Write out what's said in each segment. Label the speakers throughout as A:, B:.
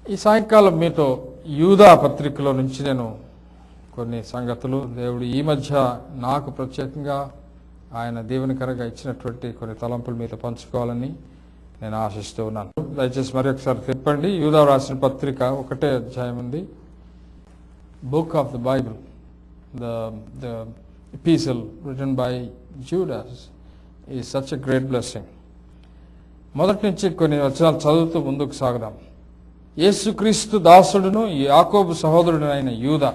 A: ఈ సాయంకాలం మీతో యూదా పత్రికలో నుంచి నేను కొన్ని సంగతులు దేవుడు ఈ మధ్య నాకు ప్రత్యేకంగా ఆయన దీవెనకరంగా ఇచ్చినటువంటి కొన్ని తలంపులు మీతో పంచుకోవాలని నేను ఆశిస్తూ ఉన్నాను. దయచేసి మరి ఒకసారి తిప్పండి. యూదా రాసిన పత్రిక ఒకటే అధ్యాయం ఉంది. Book of the Bible, the epistle written by Judas is such a great blessing. మొదటి నుంచి కొన్ని వచనాలు చదువుతూ ముందుకు సాగుదాం. యేసుక్రీస్తు దాసుడును యాకోబు సహోదరుడు అయిన యూదా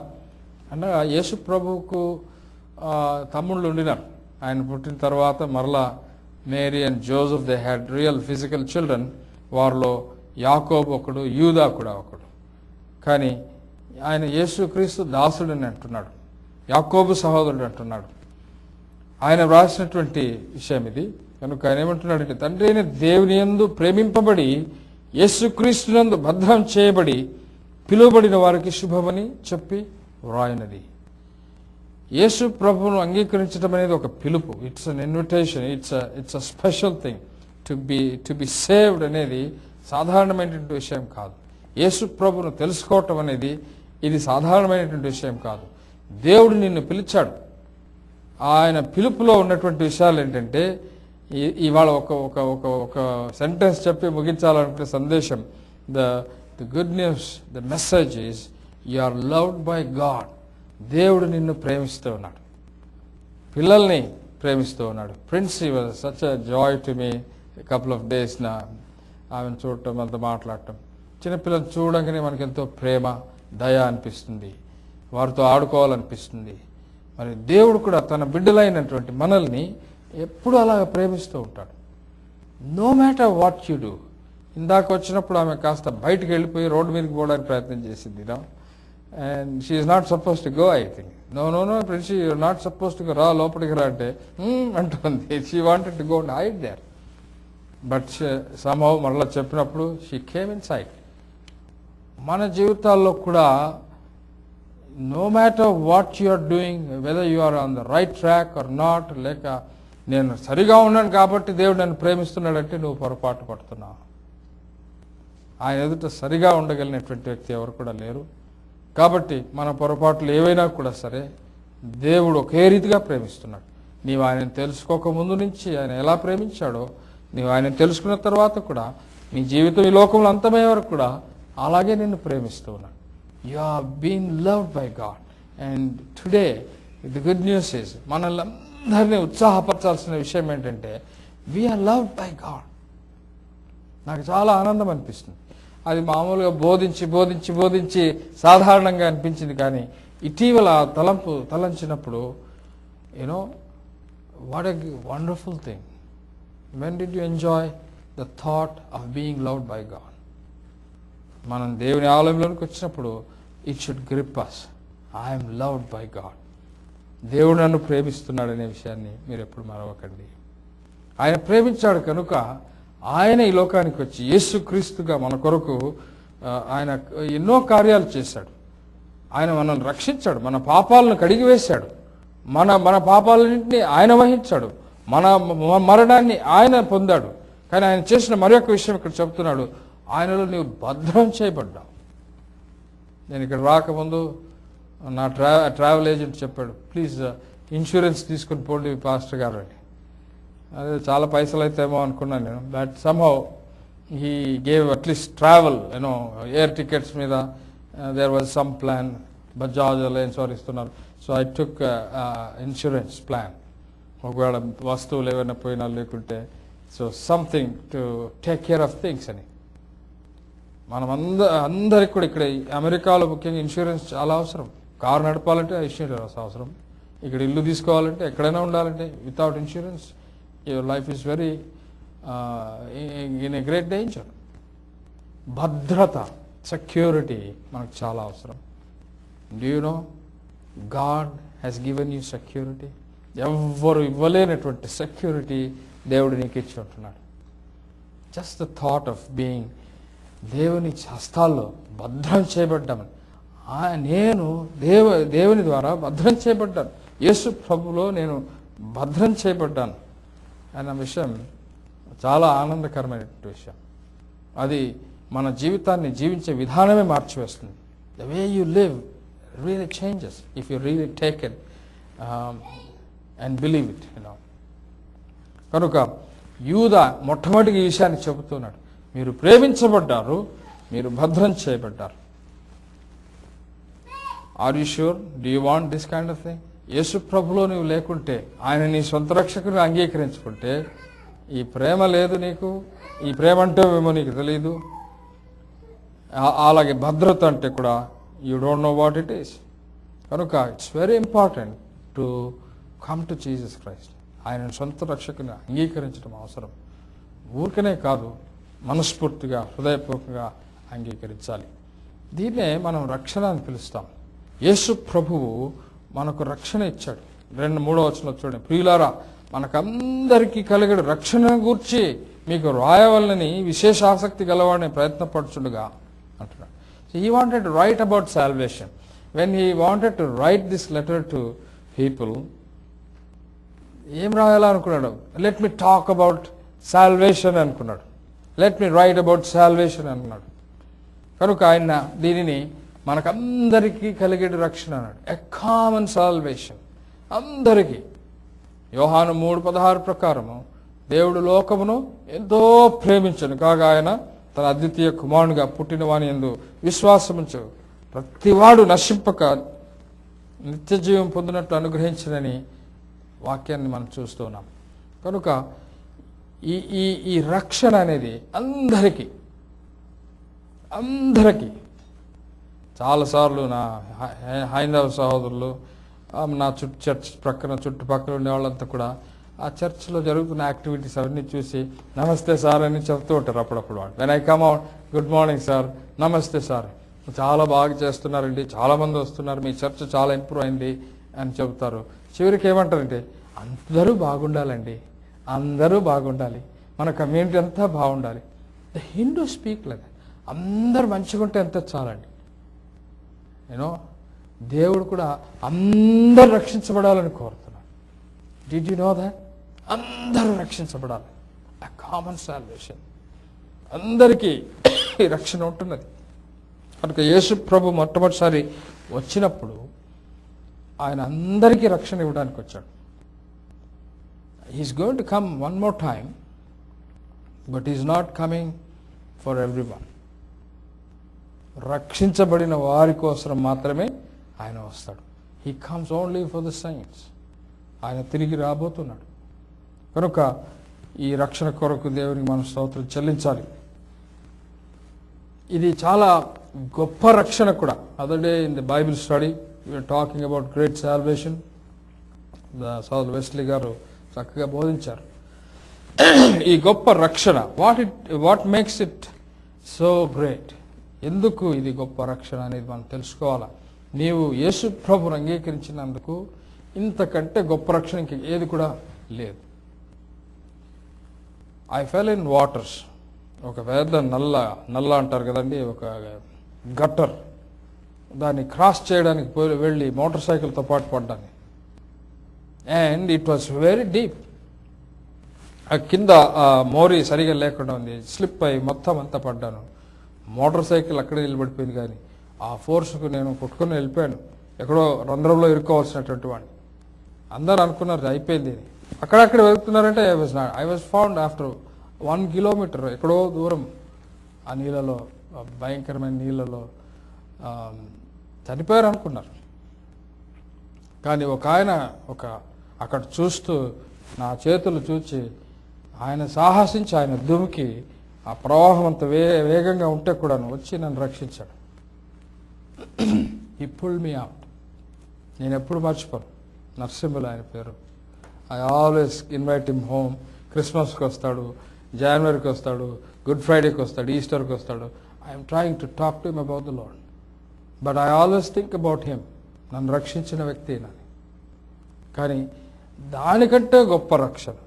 A: అనగా యేసు ప్రభువుకు తమ్ముళ్ళు ఉండినారు. ఆయన పుట్టిన తర్వాత మరలా Mary and Joseph they had real physical children. వారిలో యాకోబు ఒకడు, యూదా కూడా ఒకడు. కానీ ఆయన యేసుక్రీస్తు దాసుడని అంటున్నాడు, యాకోబు సహోదరుడు అంటున్నాడు. ఆయన వ్రాసినటువంటి విషయం ఇది. కనుక ఆయన ఏమంటున్నాడంటే, తండ్రి అయిన దేవుని యందు ప్రేమింపబడి యేసుక్రీస్తునందు భద్రం చేయబడి పిలువబడిన వారికి శుభమని చెప్పి వ్రాయినది. యేసు ప్రభువును అంగీకరించడం అనేది ఒక పిలుపు. It's an invitation. It's a special thing. To be saved అనేది సాధారణమైనటువంటి విషయం కాదు. యేసు ప్రభువును తెలుసుకోవటం అనేది ఇది సాధారణమైనటువంటి విషయం కాదు. దేవుడు నిన్ను పిలిచాడు. ఆయన పిలుపులో ఉన్నటువంటి విషయాలు ఏంటంటే, ఇవాళ ఒక సెంటెన్స్ చెప్పి ముగించాలనుకునే సందేశం, the good news, the message is you are loved by God. దేవుడు నిన్ను ప్రేమిస్తూ ఉన్నాడు, పిల్లల్ని ప్రేమిస్తూ ఉన్నాడు. ప్రిన్స్ ఈ was such a joy to me couple of days. ఆమెను చూడటం, అంత మాట్లాడటం, చిన్నపిల్లలు చూడగానే మనకి ఎంతో ప్రేమ, దయ అనిపిస్తుంది, వారితో ఆడుకోవాలనిపిస్తుంది. మరి దేవుడు కూడా తన బిడ్డలైనటువంటి మనల్ని ఎప్పుడు అలాగ ప్రేమిస్తూ ఉంటాడు. No matter what you do. ఇందాక వచ్చినప్పుడు ఆమె కాస్త బయటకు వెళ్ళిపోయి రోడ్డు మీదకి పోవడానికి ప్రయత్నం చేసింది. And she is not suppose to go. I think no friends, you not suppose to go, రా లోపలికి రా అంటే అంటుంది. She wanted to go and hide there. But somehow మరలా చెప్పినప్పుడు షీ కేమ్ ఇన్ సైడ్. మన జీవితాల్లో కూడా no matter what you are doing, whether you are on the right track or not, లేక నేను సరిగా ఉన్నాను కాబట్టి దేవుడు నన్ను ప్రేమిస్తున్నాడంటే నువ్వు పొరపాటు పడుతున్నావు. ఆయన ఎదుట సరిగా ఉండగలిగినటువంటి వ్యక్తి ఎవరు కూడా లేరు. కాబట్టి మన పొరపాట్లు ఏవైనా కూడా సరే దేవుడు ఒకే రీతిగా ప్రేమిస్తున్నాడు. నీవు ఆయనను తెలుసుకోక ముందు నుంచి ఆయన ఎలా ప్రేమించాడో, నీవు ఆయనను తెలుసుకున్న తర్వాత కూడా నీ జీవితం ఈ లోకంలో అంతమయ్యే వరకు కూడా అలాగే నిన్ను ప్రేమిస్తూ ఉన్నాడు. You are being loved by God. And today, the good news is, మనల్ని అందరినీ ఉత్సాహపరచాల్సిన విషయం ఏంటంటే, we are loved by God. నాకు చాలా ఆనందం అనిపిస్తుంది. అది మామూలుగా బోధించి సాధారణంగా అనిపించింది. కానీ ఇటీవల తలంచినప్పుడు, what a wonderful thing. When did you enjoy the thought of being loved by God? మనం దేవుని ఆలయంలోనికి వచ్చినప్పుడు it should grip us. I'm loved by God. దేవుడు నన్ను ప్రేమిస్తున్నాడు అనే విషయాన్ని మీరు ఎప్పుడు మరవకండి. ఆయన ప్రేమించాడు కనుక ఆయన ఈ లోకానికి వచ్చి యేసుక్రీస్తుగా మన కొరకు ఆయన ఎన్నో కార్యాలు చేశాడు. ఆయన మనల్ని రక్షించాడు, మన పాపాలను కడిగివేశాడు, మన పాపాలన్నింటినీ ఆయన వహించాడు, మన మరణాన్ని ఆయన పొందాడు. కానీ ఆయన చేసిన మరొక విషయం ఇక్కడ చెప్తున్నాడు, ఆయనలో నీవు భద్రం చేయబడ్డావు. నేను ఇక్కడ రాకముందు నా ట్రావెల్ ఏజెంట్ చెప్పాడు, ప్లీజ్ ఇన్సూరెన్స్ తీసుకుని పోండి పాస్టర్ గారు అని. అదే చాలా పైసలు అయితేమో అనుకున్నాను నేను. But somehow he gave at least travel, air tickets మీద there was some plan. Bajaj Allianz వారు ఇస్తున్నారు. So I took insurance plan. ఒకవేళ వస్తువులు ఏమైనా పోయినా లేకుంటే, so something to take care of things అని. మనం అందరికి కూడా ఇక్కడ అమెరికాలో ముఖ్యంగా ఇన్సూరెన్స్ చాలా అవసరం. కారు నడపాలంటే ఇన్సూరెన్స్ అవసరం. ఇక్కడ ఇల్లు తీసుకోవాలంటే, ఎక్కడైనా ఉండాలంటే, without insurance your life is very in a great danger. భద్రత, సెక్యూరిటీ మనకు చాలా అవసరం. Do you know God has given you security. ఎవ్వరు ఇవ్వలేనటువంటి సెక్యూరిటీ దేవుడు నీకు ఇచ్చి ఉంటున్నాడు. Just the thought of being దేవుని హస్తాల్లో భద్రం చేయబడ్డామని. నేను దేవుని ద్వారా భద్రం చేయబడ్డాను, యేసు ప్రభులో నేను భద్రం చేయబడ్డాను అన్న విషయం చాలా ఆనందకరమైనటువంటి విషయం. అది మన జీవితాన్ని జీవించే విధానమే మార్చివేస్తుంది. The way you live really changes if you really take it and believe it. కనుక యూదా మొట్టమొదటి ఈ విషయాన్ని చెబుతున్నాడు, మీరు ప్రేమించబడ్డారు, మీరు భద్రం చేయబడ్డారు. Are you sure? Do you want this kind of thing? యేసు ప్రభులో నువ్వు లేకుంటే, ఆయన నీ సొంత రక్షకుని అంగీకరించుకుంటే, ఈ ప్రేమ లేదు నీకు, ఈ ప్రేమ అంటే ఏమో నీకు తెలీదు, అలాగే భద్రత అంటే కూడా you don't know what it is. కనుక it's very important to come to Jesus Christ. ఆయన సొంత రక్షకుని అంగీకరించడం అవసరం. ఊరికనే కాదు, మనస్ఫూర్తిగా హృదయపూర్వకంగా అంగీకరించాలి. దీన్నే మనం రక్షణ అని పిలుస్తాం. యేసు ప్రభువు మనకు రక్షణ ఇచ్చాడు. 2-3 వచనంలో చూడండి, ప్రియులారా మనకందరికీ కలిగడు రక్షణ గూర్చి మీకు రాయవలనని విశేష ఆసక్తి గలవాడిని ప్రయత్నపడుచుండగా అంటున్నాడు. So he wanted to write about salvation. When he wanted to write this letter to people, ఏం రాయాలనుకున్నాడు? Let me talk about salvation అనుకున్నాడు. Let me write about salvation అనుకున్నాడు. కనుక ఆయన దీనిని మనకందరికీ కలిగేటి రక్షణ అన్నాడు. ఎ కామన్ సాల్వేషన్, అందరికీ. యోహాను 3:16 ప్రకారము దేవుడు లోకమును ఎంతో ప్రేమించను కాగా ఆయన తన అద్వితీయ కుమారునిగా పుట్టిన వాని యందు విశ్వాసముంచు ప్రతివాడు నశింపక నిత్య జీవం పొందినట్లు అనుగ్రహించనని వాక్యాన్ని మనం చూస్తున్నాం. కనుక ఈ రక్షణ అనేది అందరికీ చాలాసార్లు నా హైందవ సహోదరులు, నా చర్చ్ చుట్టుపక్కల ఉండే వాళ్ళంతా కూడా ఆ చర్చ్లో జరుగుతున్న యాక్టివిటీస్ అవన్నీ చూసి నమస్తే సార్ అని చెప్తూ ఉంటారు అప్పుడప్పుడు. వాళ్ళు when I come out, good morning sir, నమస్తే సార్, చాలా బాగా చేస్తున్నారండి, చాలామంది వస్తున్నారు, మీ చర్చ్ చాలా ఇంప్రూవ్ అయింది అని చెబుతారు. చివరికి ఏమంటారంటే, అందరూ బాగుండాలండి, అందరూ బాగుండాలి, మన కమ్యూనిటీ అంతా బాగుండాలి. ద హిందూ స్పీక్ లైక్ అందరూ మంచిగా ఉంటే ఎంత చాలండి. దేవుడు కూడా అందరూ రక్షించబడాలని కోరుతున్నాడు. Did you know that? అందరూ రక్షించబడాలి. a common salvation. అందరికీ ఈ రక్షణ ఉంటున్నది. కనుక యేసు ప్రభు మొట్టమొదటిసారి వచ్చినప్పుడు ఆయన అందరికీ రక్షణ ఇవ్వడానికి వచ్చాడు. He's going to come one more time, but he's not coming for everyone. రక్షించబడిన వారి కోసం మాత్రమే ఆయన వస్తాడు. He comes only for the saints. ఆయన తిరిగి రాబోతున్నాడు. కనుక ఈ రక్షణ కొరకు దేవునికి మనం స్తోత్రం చెల్లించాలి. ఇది చాలా గొప్ప రక్షణ కూడా. Other day in the Bible study we are talking about great salvation. సౌదర్ వెస్లీ గారు చక్కగా బోధించారు ఈ గొప్ప రక్షణ. What makes it so great? ఎందుకు ఇది గొప్ప రక్షణ అనేది మనం తెలుసుకోవాలా. నీవు యేసు ప్రభువును అంగీకరించినందుకు ఇంతకంటే గొప్ప రక్షణ ఇంక ఏది కూడా లేదు. I fell in waters. ఒక పెద్ద నల్ల అంటారు కదండి, ఒక గట్టర్, దాన్ని క్రాస్ చేయడానికి వెళ్ళి మోటార్ సైకిల్తో పాటు పడ్డాను. And it was very deep. ఆ కింద మోరీ సరిగా లేకుండా ఉంది, స్లిప్ అయి మొత్తం అంతా పడ్డాను. మోటార్ సైకిల్ అక్కడే నిలబడిపోయింది, కానీ ఆ ఫోర్స్కు నేను కొట్టుకుని వెళ్ళిపోయాను. ఎక్కడో రంధ్రంలో ఇరుక్కోవాల్సినటువంటి వాడిని. అందరూ అనుకున్నారు అయిపోయింది. అక్కడక్కడ వెళ్తున్నారంటే I was found after 1 kilometer ఎక్కడో దూరం ఆ నీళ్ళలో, భయంకరమైన నీళ్ళలో చనిపోయారు అనుకున్నారు. కానీ ఒక ఆయన అక్కడ చూస్తూ నా చేతులు చూచి ఆయన సాహసించి ఆయన దుమికి ఆ ప్రవాహం అంత వేగంగా ఉంటే కూడా వచ్చి నన్ను రక్షించాడు. He pulled me out. నేను ఎప్పుడు మర్చిపోను. నరసింహులు ఆయన పేరు. I always invite him home. క్రిస్మస్కి వస్తాడు, జనవరికి వస్తాడు, గుడ్ ఫ్రైడేకి వస్తాడు, ఈస్టర్కి వస్తాడు. I'm trying to talk to him about the lord, but I always think about him. నన్ను రక్షించిన వ్యక్తి నన్ను. కానీ దానికంటే గొప్ప రక్షణ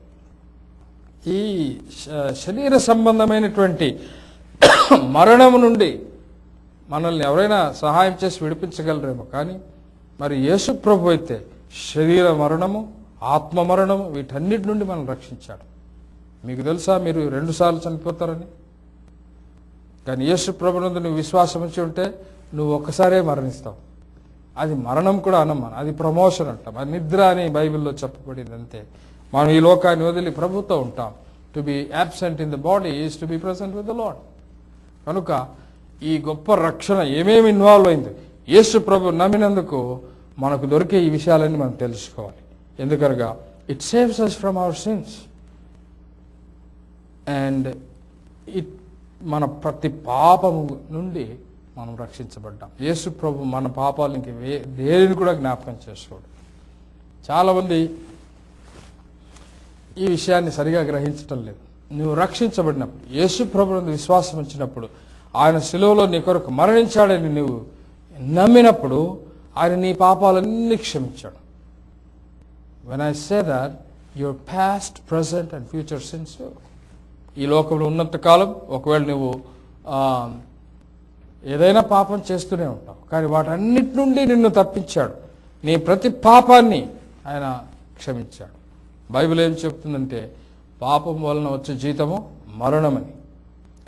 A: ఈ శరీర సంబంధమైనటువంటి మరణము నుండి మనల్ని ఎవరైనా సహాయం చేసి విడిపించగలరేమో, కానీ మరి యేసు ప్రభు అయితే శరీర మరణము, ఆత్మ మరణము, వీటన్నిటి నుండి మనం రక్షించాడు. మీకు తెలుసా మీరు 2 సార్లు చనిపోతారని? కానీ యేసు ప్రభునందు నువ్వు విశ్వాసం ఉంచి ఉంటే నువ్వు ఒక్కసారే మరణిస్తావు. అది మరణం కూడా అనం, అది ప్రమోషన్ అంటాం. అది నిద్ర అని బైబిల్లో చెప్పబడింది. అంతే. మనం ఈ లోకాన్ని వదిలి ప్రభుతో ఉంటాం. To be absent in the body is to be present with the lord. కనుక ఈ గొప్ప రక్షణ ఏమేమి ఇన్వాల్వ్ అయింది, యేసు ప్రభు నమ్మినందుకు మనకు దొరికే ఈ విషయాలన్నీ మనం తెలుసుకోవాలి. ఎందుకనగా it saves us from our sins and it మన ప్రతి పాపము నుండి మనం రక్షించబడ్డాం. యేసు ప్రభు మన పాపాలు ఇంక దేనిని కూడా జ్ఞాపకం చేసుకోడు. చాలామంది ఈ విషయాన్ని సరిగా గ్రహించటం లేదు. నువ్వు రక్షించబడినప్పుడు, యేసు ప్రభువునందు విశ్వాసం ఉంచినప్పుడు, ఆయన శిలువలో నీ కొరకు మరణించాడని నువ్వు నమ్మినప్పుడు ఆయన నీ పాపాలన్నీ క్షమించాడు. When I say that your past, present and future since, ఈ లోకంలో ఉన్నంత కాలం ఒకవేళ నువ్వు ఏదైనా పాపం చేస్తూనే ఉంటావు, కానీ వాటన్నిటి నుండి నిన్ను తప్పించాడు. నీ ప్రతి పాపాన్ని ఆయన క్షమించాడు. బైబిల్ ఏం చెప్తుందంటే పాపం వలన వచ్చే జీతము మరణమని.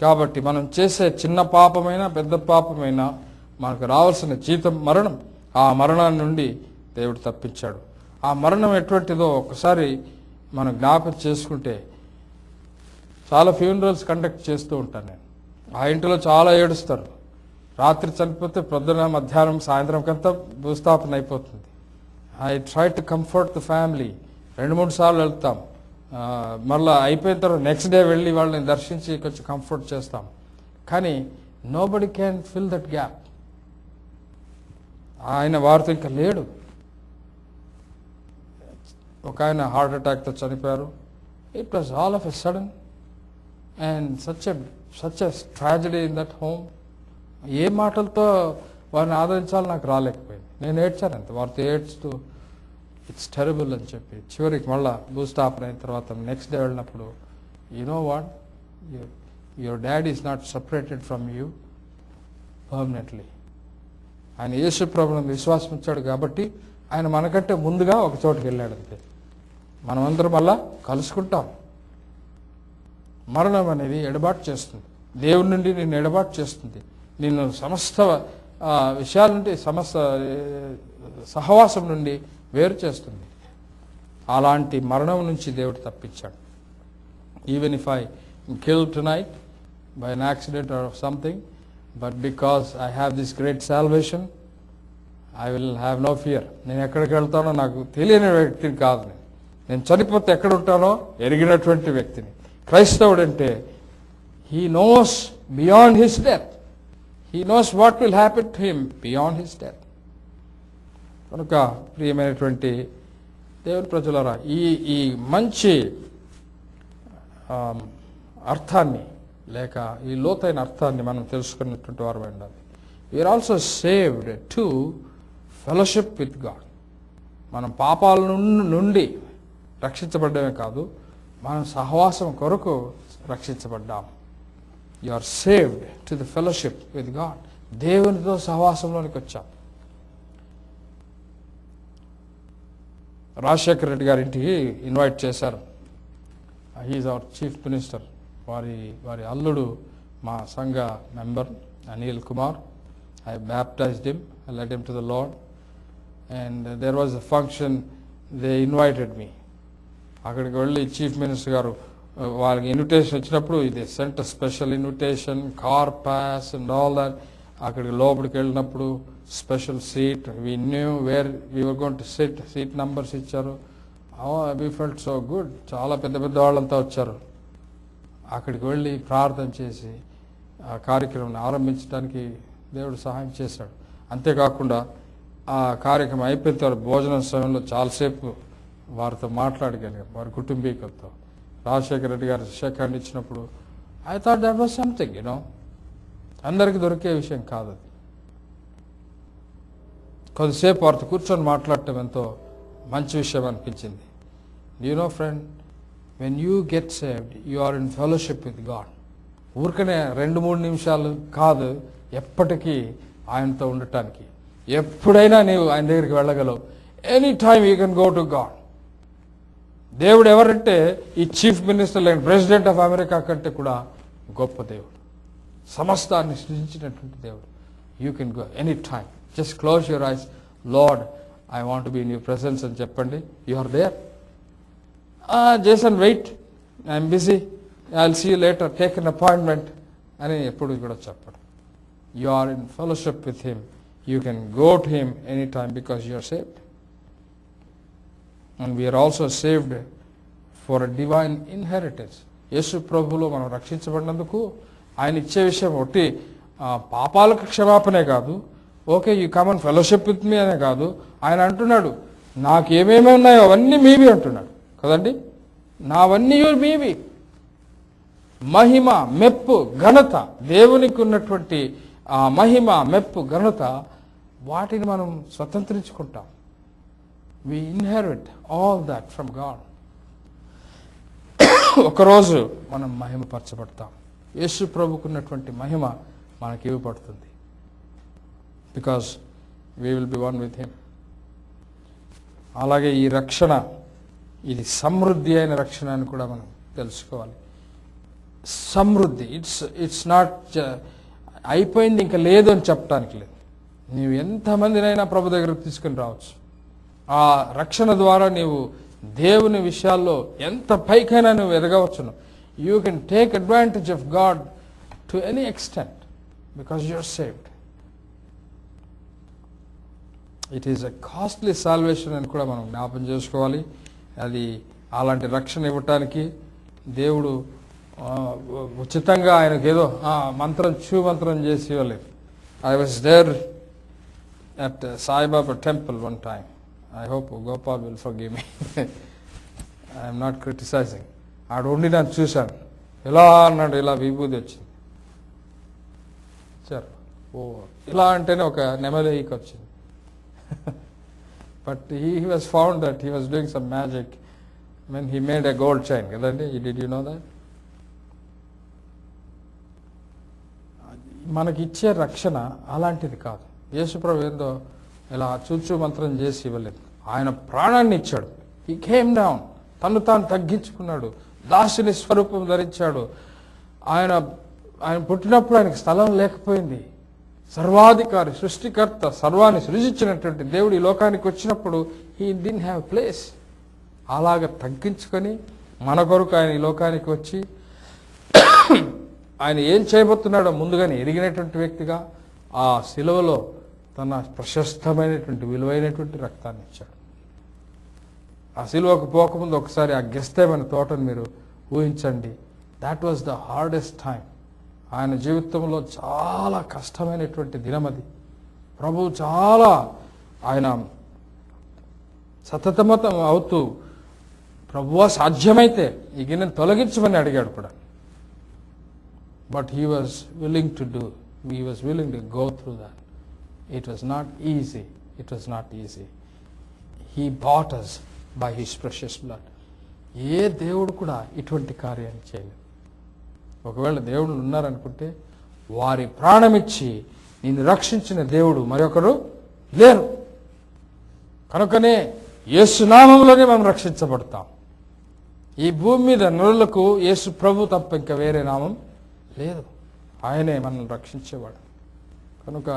A: కాబట్టి మనం చేసే చిన్న పాపమైనా పెద్ద పాపమైనా మనకు రావాల్సిన జీతం మరణం. ఆ మరణాన్ని నుండి దేవుడు తప్పించాడు. ఆ మరణం ఎటువంటిదో ఒకసారి మనం జ్ఞాపకం చేసుకుంటే, చాలా ఫ్యూనరల్స్ కండక్ట్ చేస్తూ ఉంటాను నేను. ఆ ఇంటిలో చాలా ఏడుస్తారు. రాత్రి చనిపోతే పొద్దున, మధ్యాహ్నం, సాయంత్రం కంతా భూస్థాపన అయిపోతుంది. I try to comfort the family. 2-3 సార్లు వెళ్తాం. మళ్ళీ అయిపోయిన తర్వాత నెక్స్ట్ డే వెళ్ళి వాళ్ళని దర్శించి కొంచెం కంఫర్ట్ చేస్తాం. కానీ nobody can fill that gap. ఆయన వారితో ఇంకా లేడు. ఒక ఆయన హార్ట్ అటాక్తో చనిపోయారు. It was all of a sudden and such a tragedy in that home. ఏ మాటలతో వారిని ఆదరించాలో నాకు రాలేకపోయింది. నేను ఏడ్చాను అంతే. వారితో ఏడ్చుతూ ఇట్స్ టెరబుల్ అని చెప్పి చివరికి మళ్ళా భూస్థాపన అయిన తర్వాత నెక్స్ట్ డే వెళ్ళినప్పుడు, you know what, your dad is not separated from you permanently. ఆయన యేసు ప్రభువుని విశ్వాసం ఇచ్చాడు కాబట్టి ఆయన మనకంటే ముందుగా ఒక చోటుకి వెళ్ళాడు అంతే. మనమందరం మళ్ళా కలుసుకుంటాం. మరణం అనేది ఎడబాటు చేస్తుంది. దేవుడి నుండి నిన్ను ఎడబాటు చేస్తుంది. నిన్ను సమస్త విషయాల నుండి, సమస్త సహవాసం నుండి వేరు చేస్తుంది. అలాంటి మరణం నుంచి దేవుడు తప్పించాడు. Even if I kill tonight by an accident or something, but because I have this great salvation, I will have no fear. నేను ఎక్కడికి వెళ్తానో నాకు తెలియని వ్యక్తిని కాదు. నేను చనిపోతే ఎక్కడ ఉంటానో ఎరిగినటువంటి వ్యక్తిని. క్రైస్తవుడు అంటే he knows beyond his death. He knows what will happen to him beyond his death. కనుక ప్రియమైనటువంటి దేవుని ప్రజలారా, ఈ మంచి అర్థాన్ని లేక ఈ లోతైన అర్థాన్ని మనం తెలుసుకున్నటువంటి వారు ఉండాలి. We are also saved to fellowship with God. మనం పాపాల నుండి రక్షించబడ్డమే కాదు, మనం సహవాసం కొరకు రక్షించబడ్డాం. You are saved to the fellowship with God. దేవునితో సహవాసంలోనికి వచ్చాం. రాజశేఖర రెడ్డి గారి ఇంటికి ఇన్వైట్ చేశారు. He is our chief minister. వారి అల్లుడు మా సంఘ member Anil Kumar. I baptized him, I led him to the Lord and there was a function. They invited me. అక్కడికి వెళ్ళి చీఫ్ మినిస్టర్ గారు వాళ్ళకి ఇన్విటేషన్ వచ్చినప్పుడు ఇది sent special invitation, car pass and all that. అక్కడికి లోపలికి వెళ్ళినప్పుడు special seat, we knew where we were going to sit, seat numbers ఇచ్చారు. We felt so good. చాలా పెద్ద పెద్ద వాళ్ళంతా వచ్చారు. అక్కడికి వెళ్ళి ప్రార్థన చేసి ఆ కార్యక్రమం ఆరంభించడానికి దేవుడు సహాయం చేశాడు. అంతేకాకుండా ఆ కార్యక్రమం అయిపోయిన తర్వాత భోజనం సమయంలో చాలాసేపు వారితో మాట్లాడగలిగాం, వారి కుటుంబీకులతో. రాజశేఖర రెడ్డి గారు షేక్ హ్యాండ్ ఇచ్చినప్పుడు I thought that was something, you know. అందరికీ దొరికే విషయం కాదు అది. కొద్దిసేపు వారితో కూర్చొని మాట్లాడటం ఎంతో మంచి విషయం అనిపించింది. You know friend, when you get saved you are in fellowship with God. ఊరికనే 2-3 నిమిషాలు కాదు, ఎప్పటికీ ఆయనతో ఉండటానికి. ఎప్పుడైనా నీవు ఆయన దగ్గరికి వెళ్ళగలవు. Any time you can go to God. దేవుడు ఎవరంటే ఈ చీఫ్ మినిస్టర్ లేని ప్రెసిడెంట్ ఆఫ్ అమెరికా కంటే కూడా గొప్ప దేవుడు. సమస్తాన్ని సృజించినటువంటి దేవుడు. You can go any time. Just close your eyes. Lord, I want be in your presence అని చెప్పండి. You are there. Just wait, I'm busy, I will see you later, take an appointment అని ఎప్పుడు కూడా చెప్పడు. You are in fellowship with him. You can go to him any time because you are saved. And we are also saved for a divine inheritance. యేసు ప్రభువులో మనం రక్షించబడినందుకు ఆయన ఇచ్చే విషయం ఒకటి పాపాలకు క్షమాపణే కాదు, okay you come and fellowship with me అనే కాదు. ఆయన అంటున్నాడు, నాకేమేమి ఉన్నాయో అవన్నీ మీవి అంటున్నాడు కదండి. నావన్నీ మీవి. మహిమ, మెప్పు, ఘనత, దేవునికి ఉన్నటువంటి ఆ మహిమ, మెప్పు, ఘనత, వాటిని మనం స్వతంత్రించుకుంటాం. We inherit all that from God. ఒకరోజు మనం మహిమపరచబడతాం. యేసు ప్రభుకున్నటువంటి మహిమ మనకి ఇవ్వబడుతుంది. Because we will be one with him. అలాగే ఈ రక్షణ, ఇది సమృద్ధి అయిన రక్షణ అని కూడా మనం తెలుసుకోవాలి. సమృద్ధి, ఇట్స్ నాట్ అయిపోయింది ఇంకా లేదు అని చెప్పడానికి లేదు. నీవు ఎంతమందినైనా ప్రభు దగ్గరకు తీసుకుని రావచ్చు. ఆ రక్షణ ద్వారా నీవు దేవుని విషయాల్లో ఎంత పైకైనా నువ్వు ఎదగవచ్చును. You can take advantage of God to any extent because you are saved. It is a costly salvation అని కూడా మనం జ్ఞాపం చేసుకోవాలి. అది అలాంటి రక్షణ ఇవ్వటానికి దేవుడు ఉచితంగా ఆయనకు ఏదో మంత్రం చేసి ఇవ్వలేదు. I was there at Saibaba temple one time. I hope Gopal will forgive me. I am not criticizing. ఆడ ఉండి నేను చూశాను. ఇలా అన్నాడు, ఇలా విభూది వచ్చింది. సరే, ఇలా అంటేనే ఒక నెమలికి వచ్చింది. But he was found that he was doing some magic when he made a gold chain. కదండి, did you know that? మనకిచ్చే రక్షణ అలాంటిది కాదు. యేసుప్రభు ఏందో ఇలా చూచు మంత్రం చేసి ఇవ్వలేదు. ఆయన ప్రాణాన్ని ఇచ్చాడు. హీ కేమ్ డౌన్, తను తాను తగ్గించుకున్నాడు, దాసుని స్వరూపం ధరించాడు. ఆయన పుట్టినప్పుడు ఆయనకు స్థలం లేకపోయింది. సర్వాధికారి, సృష్టికర్త, సర్వాన్ని సృజించినటువంటి దేవుడు ఈ లోకానికి వచ్చినప్పుడు హీ డిడ్ంట్ హ్యావ్ ప్లేస్. అలాగ తగ్గించుకొని మన కొరకు ఆయన ఈ లోకానికి వచ్చి ఆయన ఏం చేయబోతున్నాడో ముందుగానే ఎరిగినటువంటి వ్యక్తిగా ఆ శిలువలో తన ప్రశస్తమైనటువంటి విలువైనటువంటి రక్తాన్ని ఇచ్చాడు. ఆ శిలువకు పోకముందు ఒకసారి ఆ గెస్తేమని తోటను మీరు ఊహించండి. That was the hardest time. ఆయన జీవితంలో చాలా కష్టమైనటువంటి దినం అది. ప్రభు చాలా ఆయన సతతమతం అవుతూ, ప్రభువా సాధ్యమైతే ఈ గిన్నెను తొలగించమని అడిగాడు కూడా. But he was willing to do, he was willing to go through that. It was not easy. It was not easy. He bought us by his precious blood. ఏ దేవుడు కూడా ఇటువంటి కార్యాన్ని చేయలేదు. ఒకవేళ దేవుళ్ళు ఉన్నారనుకుంటే వారి ప్రాణమిచ్చి నిన్ను రక్షించిన దేవుడు మరొకరు లేరు. కనుకనే యేసు నామములోనే మనం రక్షించబడతాం. ఈ భూమి మీద నరులకు యేసు ప్రభు తప్ప ఇంకా వేరే నామం లేదు. ఆయనే మనల్ని రక్షించేవాడు. కనుక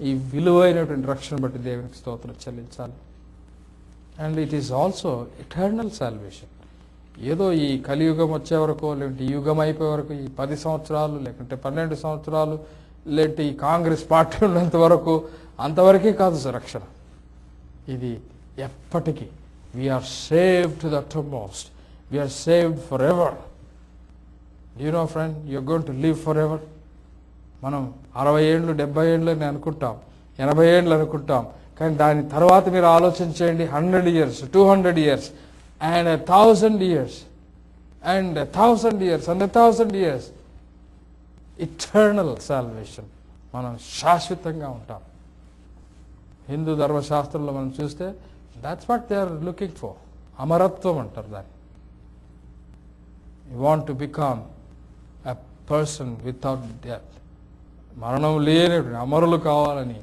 A: ఈ విలువైనటువంటి రక్షణ బట్టి దేవునికి స్తోత్రం చెల్లించాలి. And it is also eternal salvation. ఏదో ఈ కలియుగం వచ్చే వరకు, లేకుంటే ఈ యుగం అయిపోయే వరకు, ఈ 10 సంవత్సరాలు లేకుంటే 12 సంవత్సరాలు, లేదంటే ఈ కాంగ్రెస్ పార్టీ ఉన్నంత వరకు, అంతవరకే కాదు రక్షణ. ఇది ఎప్పటికీ. We are saved to the uttermost. We are saved forever. You know friend, you are going to live forever. మనం 60 ఏళ్ళు 70 ఏళ్ళు అని అనుకుంటాం, 80 ఏళ్ళు అనుకుంటాం. కానీ దాని తర్వాత మీరు ఆలోచించేయండి, 100 years, 200 years, and 1,000 years, and 1,000 years, and 1,000 years. Eternal salvation. మనం శాశ్వతంగా ఉంటాం. హిందూ ధర్మశాస్త్రంలో మనం చూస్తే that's what they are looking for. అమరత్వం అంటారు దాన్ని. You want to become a person without death. మరణం లేని అమరులు కావాలని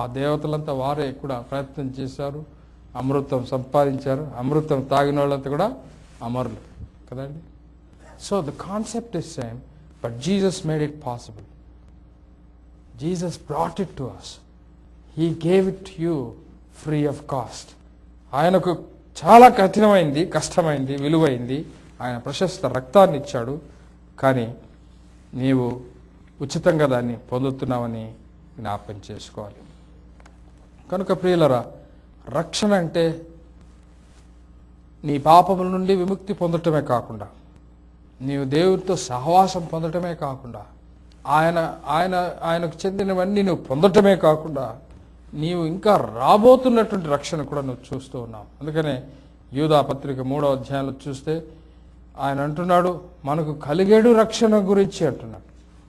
A: ఆ దేవతలంతా వారే కూడా ప్రయత్నం చేశారు. అమృతం సంపాదించారు. అమృతం తాగిన వాళ్ళంతా కూడా అమరులు కదండి. So the concept is same, but Jesus made it possible. Jesus brought it to us. He gave it to you free of cost. ఆయనకు చాలా కష్టమైంది, విలువైంది. ఆయన ప్రశస్త రక్తాన్ని ఇచ్చాడు, కానీ నీవు ఉచితంగా దాన్ని పొందుతున్నావని జ్ఞాపకం చేసుకోవాలి. కనుక ప్రియులరా, రక్షణ అంటే నీ పాపముల నుండి విముక్తి పొందటమే కాకుండా, నీవు దేవుడితో సహవాసం పొందటమే కాకుండా, ఆయనకు చెందినవన్నీ నువ్వు పొందటమే కాకుండా, నీవు ఇంకా రాబోతున్నటువంటి రక్షణ కూడా నువ్వు చూస్తూ ఉన్నావు. అందుకనే యూదా పత్రిక 3వ అధ్యాయంలో చూస్తే ఆయన అంటున్నాడు, మనకు కలిగేడు రక్షణ గురించి అంటున్నాడు.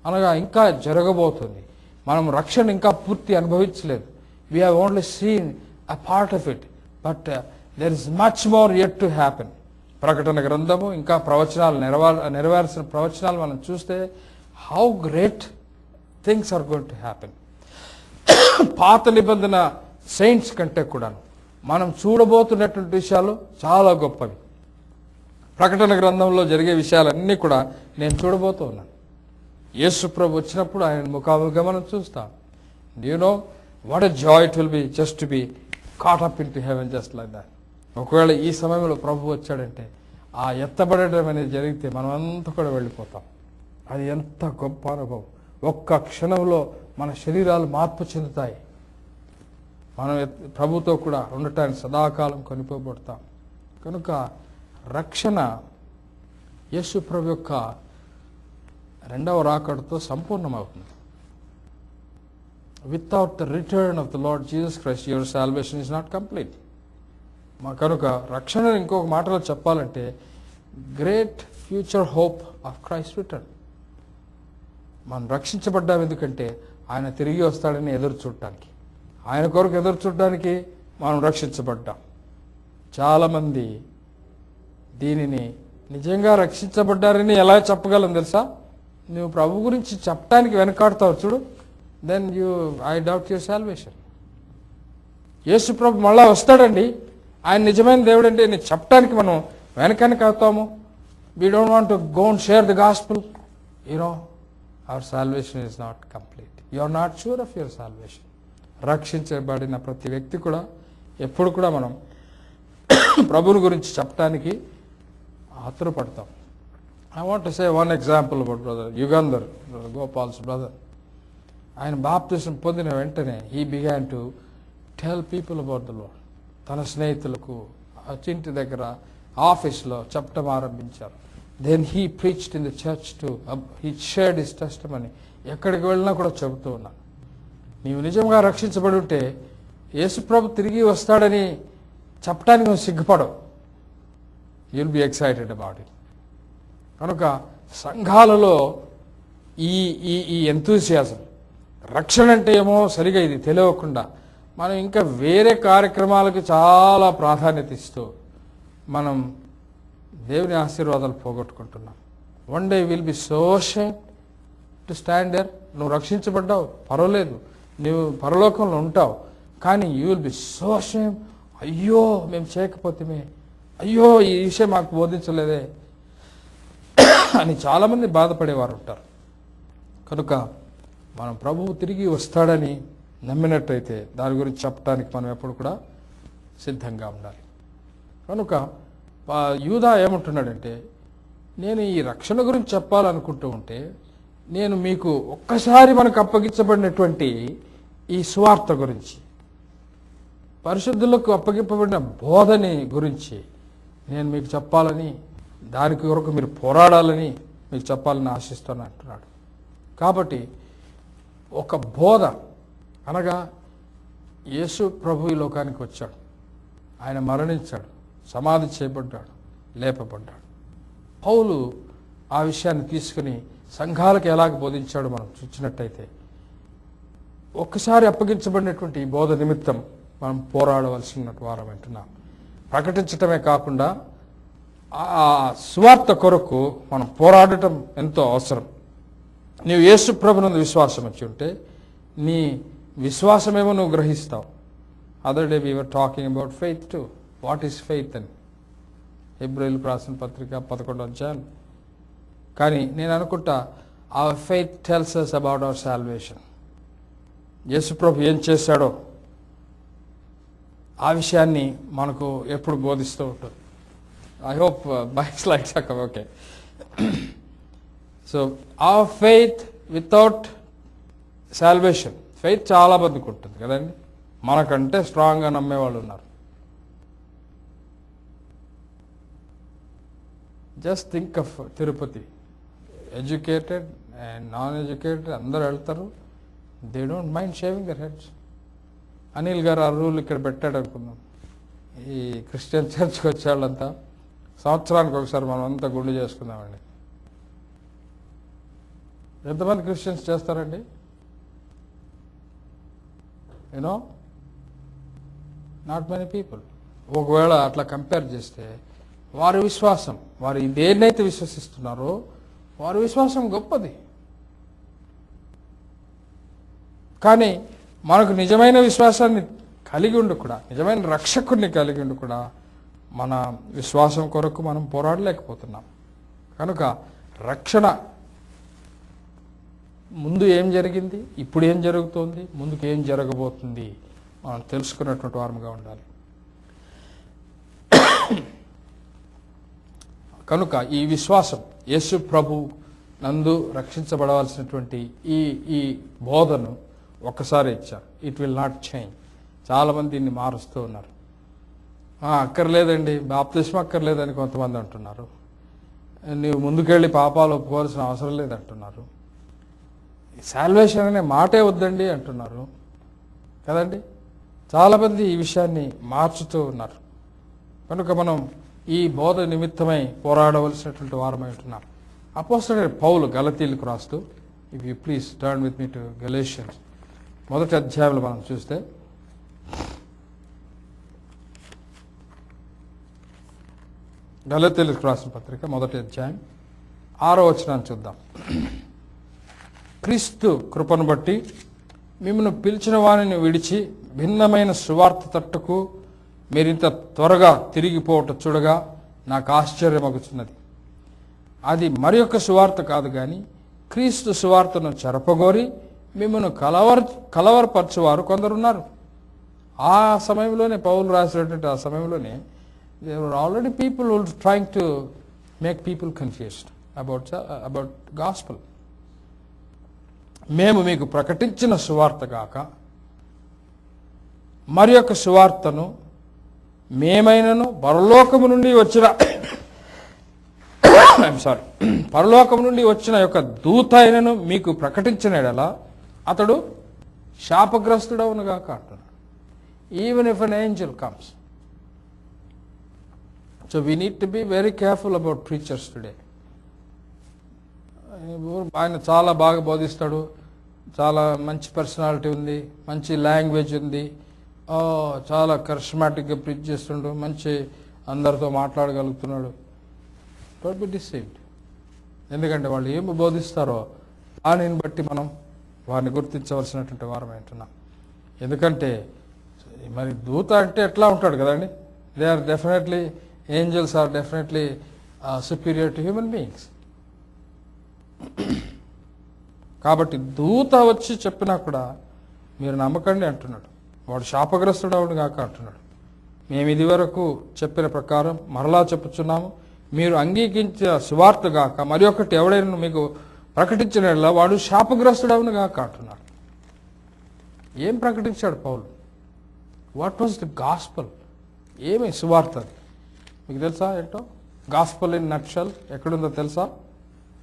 A: అనగా ఇంకా జరగబోతుంది. మనం రక్షణ ఇంకా పూర్తి అనుభవించలేదు. We have only seen a part of it, but there is much more yet to happen. ప్రకటన గ్రంథము ఇంకా ప్రవచనాలు నెరవేర్చిన ప్రవచనాలు మనం చూస్తే how great things are going to happen. పాత నిబంధన సెయింట్స్ కంటే కూడా మనం చూడబోతున్నటువంటి విషయాలు చాలా గొప్పవి. ప్రకటన గ్రంథంలో జరిగే విషయాలన్నీ కూడా నేను చూడబోతూ ఉన్నాను. యేసు ప్రభు వచ్చినప్పుడు ఆయన ముఖాముఖిగా మనం చూస్తాం. Do you know what a joy it will be just to be caught up in to heaven just like that. ఒకవేళ ఈ సమయంలో ప్రభు వచ్చాడంటే ఆ ఎత్తబడడం అనేది జరిగితే మనం అంతా కూడా వెళ్ళిపోతాం. అది ఎంత గొప్ప అనుభవం. ఒక్క క్షణంలో మన శరీరాలు మార్పు చెందుతాయి. మనం ప్రభుతో కూడా ఉండటానికి సదాకాలం కొనిపోబడతాం. కనుక రక్షణ యేసు ప్రభు యొక్క రెండవ రాకడతో సంపూర్ణమవుతుంది. Without the return of the Lord Jesus Christ your salvation is not complete. కనుక రక్షణ ఇంకొక మాటలో చెప్పాలంటే great future hope of Christ return. మనం రక్షించబడ్డాం ఎందుకంటే ఆయన తిరిగి వస్తాడని ఎదురు చూడటానికి, ఆయన కొరకు ఎదురు చూడటానికి మనం రక్షించబడ్డాం. చాలామంది దీనిని నిజంగా రక్షించబడ్డారని ఎలా చెప్పగలం తెలుసా? నువ్వు ప్రభు గురించి చెప్పడానికి వెనకాడుతావు చూడు, then I doubt your salvation. యేసు ప్రభు మళ్ళా వస్తాడండి, ఆయన నిజమైన దేవుడు అంటే నేను చెప్పడానికి మనం వెనకవుతాము. We don't want to go and share the gospel. Our salvation is not complete. You are not sure of your salvation. రక్షించబడిన ప్రతి వ్యక్తి కూడా ఎప్పుడు కూడా మనం ప్రభుని గురించి చెప్పడానికి ఆతురపడతాం. I want to say one example about brother Yugandhar, Gopal's brother. ఆయన బాప్టిజం పొందిన వెంటనే he began to tell people about the Lord. తన స్నేహితులకు ఇంటి దగ్గర ఆఫీస్లో చెప్పడం ఆరంభించారు. Then he preached in the church too he shared his testimony. ఎక్కడికి వెళ్ళినా కూడా చెబుతూ ఉన్నాను, నీవు నిజంగా రక్షించబడి ఉంటే యేసుప్రభు తిరిగి వస్తాడని చెప్పడానికి నువ్వు సిగ్గుపడవు. You'll be excited about it. కనుక సంఘాలలో ఈ ఎంతూసియాజం, రక్షణ అంటే ఏమో సరిగా ఇది తెలియకుండా మనం ఇంకా వేరే కార్యక్రమాలకు చాలా ప్రాధాన్యత ఇస్తూ మనం దేవుని ఆశీర్వాదాలు పోగొట్టుకుంటున్నాం. One day will be so shame to stand there. నువ్వు రక్షించబడ్డావు, పర్వాలేదు, నువ్వు పరలోకంలో ఉంటావు, కానీ you will be so shame. అయ్యో మేము చేయకపోతే, అయ్యో ఈ విషయం మాకు బోధించలేదే అని చాలామంది బాధపడేవారు ఉంటారు. కనుక మనం ప్రభువు తిరిగి వస్తాడని నమ్మినట్టయితే దాని గురించి చెప్పడానికి మనం ఎప్పుడు కూడా సిద్ధంగా ఉండాలి. కనుక యూదా ఏమంటున్నాడంటే, నేను ఈ రక్షణ గురించి చెప్పాలనుకుంటూ ఉంటే నేను మీకు ఒక్కసారి మనకు అప్పగించబడినటువంటి ఈ సువార్త గురించి, పరిశుద్ధులకు అప్పగింపబడిన బోధని గురించి నేను మీకు చెప్పాలని, దాని కొరకు మీరు పోరాడాలని మీకు చెప్పాలని ఆశిస్తాను అంటున్నాడు. కాబట్టి ఒక బోధ అనగా యేసు ప్రభు ఈ లోకానికి వచ్చాడు, ఆయన మరణించాడు, సమాధి చేయబడ్డాడు, లేపబడ్డాడు. పౌలు ఆ విషయాన్ని తీసుకుని సంఘాలకు ఎలాగ బోధించాడో మనం చూసినట్టయితే, ఒక్కసారి అప్పగించబడినటువంటి ఈ బోధ నిమిత్తం మనం పోరాడవలసిన వారం అంటున్నాం. ప్రకటించటమే కాకుండా ఆ సువార్త కొరకు మనం పోరాడటం ఎంతో అవసరం. నీవు యేసు ప్రభునందు విశ్వాసం వచ్చి ఉంటే నీ విశ్వాసమేమో నువ్వు గ్రహిస్తావు. Other day we are talking about faith too. What is faith అని హెబ్రీయులకు రాసిన పత్రిక 11వ అధ్యాయం కానీ నేను అనుకుంటా our faith tells us about our salvation. యేసుప్రభు ఏం చేశాడో ఆ విషయాన్ని మనకు ఎప్పుడు బోధిస్తూ ఉంటుంది. I hope my slides are okay. So our faith without salvation, faith చాలా మందికి ఉంటుంది కదండి, మనకంటే స్ట్రాంగ్గా నమ్మేవాళ్ళు ఉన్నారు. Just think of Tirupati, educated and non educated అందరూ వెళ్తారు. They don't mind shaving their heads. Anil garu ఆ రూల్ ఇక్కడ పెట్టాడు అనుకుందాం. ఈ క్రిస్టియన్ చర్చ్కి వచ్చే వాళ్ళంతా సంవత్సరానికి ఒకసారి మనం అంతా గుండు చేసుకుందామండి. ఎంతమంది క్రిస్టియన్స్ చేస్తారండి? You know not many people. ఒకవేళ అట్లా కంపేర్ చేస్తే వారి విశ్వాసం, వారు దేన్నైతే విశ్వసిస్తున్నారో వారి విశ్వాసం గొప్పది. కానీ మనకు నిజమైన విశ్వాసాన్ని కలిగి ఉండి కూడా, నిజమైన రక్షకుడిని కలిగి ఉండి కూడా మన విశ్వాసం కొరకు మనం పోరాడలేకపోతున్నాం. కనుక రక్షణ ముందు ఏం జరిగింది, ఇప్పుడు ఏం జరుగుతోంది, ముందుకు ఏం జరగబోతుంది మనం తెలుసుకున్నటువంటి వారముగా ఉండాలి. కనుక ఈ విశ్వాసం, యేసు ప్రభు నందు రక్షించబడవలసినటువంటి ఈ బోధను ఒక్కసారి ఇచ్చారు. It will not change. చాలామంది దీన్ని మారుస్తూ ఉన్నారు. అక్కర్లేదండి, బాప్తిస్మం అక్కర్లేదని కొంతమంది అంటున్నారు. నీవు ముందుకెళ్ళి పాపాలు ఒప్పుకోవాల్సిన అవసరం లేదంటున్నారు. సాల్వేషన్ అనే మాటే వద్దండి అంటున్నారు కదండి. చాలామంది ఈ విషయాన్ని మార్చుతూ ఉన్నారు. కనుక మనం ఈ బోధ నిమిత్తమై పోరాడవలసినటువంటి వారమై ఉంటున్నాం. అపోస్తలుడైన పౌలు గలతీయులకు రాస్తూ, if you please turn with me to Galatians మొదటి అధ్యాయంలో మనం చూస్తే, గలతీయులకు రాసిన పత్రిక మొదటి అధ్యాయం 6వ వచనాన్ని చూద్దాం. క్రీస్తు కృపను బట్టి మిమ్మల్ని పిలిచిన వారిని విడిచి భిన్నమైన సువార్త తట్టుకు మీరింత త్వరగా తిరిగిపోవట చూడగా నాకు ఆశ్చర్యమగుచున్నది. అది మరి యొక్క సువార్త కాదు కానీ క్రీస్తు సువార్తను చెరపగోరి మిమ్మల్ని కలవరపరచువారు కొందరున్నారు. ఆ సమయంలోనే పౌలు రాసినటువంటి ఆ సమయంలోనే there were already people who were trying to make people confused about gospel. మేము మీకు ప్రకటించిన సువార్త గాక మరి యొక్క సువార్తను మేమైనను పరలోకము నుండి వచ్చిన పరలోకము నుండి వచ్చిన యొక్క దూత అయినను మీకు ప్రకటించిన ఎడల అతడు శాపగ్రస్తుడవును గాక అంటున్నాడు. Even if an angel comes. So we need to be very careful about preachers today. ఆయన చాలా బాగా బోధిస్తాడు, చాలా మంచి పర్సనాలిటీ ఉంది, మంచి లాంగ్వేజ్ ఉంది, చాలా కరిస్మాటిక్గా ప్రీచ్ చేస్తుండు, మంచి అందరితో మాట్లాడగలుగుతున్నాడు. Don't be deceived. ఎందుకంటే వాళ్ళు ఏమి బోధిస్తారో దానిని బట్టి మనం వారిని గుర్తించవలసినటువంటి వారం అంటున్నాం. ఎందుకంటే మరి దూత అంటే ఎట్లా ఉంటాడు కదండి. They are definitely, angels are definitely superior to human beings. కాబట్టి దూత వచ్చి చెప్పినా కూడా మీరు నమ్మకండి అంటున్నాడు. వాడు శాపగ్రస్తుడు అవును కాక అంటున్నాడు. మేము ఇది వరకు చెప్పిన ప్రకారం మరలా చెప్పుచున్నాము, మీరు అంగీకరించిన సువార్త గాక మరి ఒకటి ఎవడైనా మీకు ప్రకటించిన వాడు శాపగ్రస్తుడు అవును కాక అంటున్నాడు. ఏం ప్రకటించాడు పౌలు? What was the gospel? ఏమి సువార్త? మీకు తెలుసా ఏంటో? గాస్పల్ ఇన్ నట్షల్ ఎక్కడుందో తెలుసా?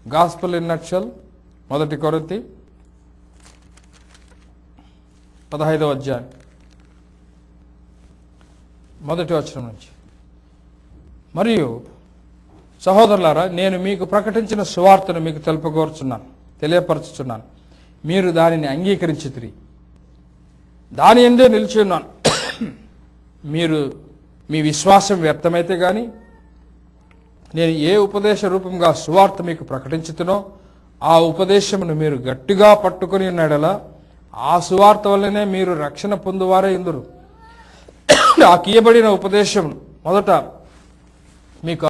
A: గాస్పల్ ఇన్ నట్షల్ 1 కొరింథీ 15వ అధ్యాయం 1వ వచనం నుంచి, మరియు సహోదరులారా, నేను మీకు ప్రకటించిన సువార్తను మీకు తెలియపరచుచున్నాను. మీరు దానిని అంగీకరించితిరి, దాని యందే నిలిచి ఉన్నాను. మీరు మీ విశ్వాసం వ్యర్థమైతే గాని నేను ఏ ఉపదేశ రూపంగా సువార్త మీకు ప్రకటించుతునో ఆ ఉపదేశమును మీరు గట్టిగా పట్టుకుని ఉన్నాడలా ఆ సువార్త వల్లనే మీరు రక్షణ పొందువారే ఇందురు. ఆ కీయబడిన ఉపదేశం మొదట మీకు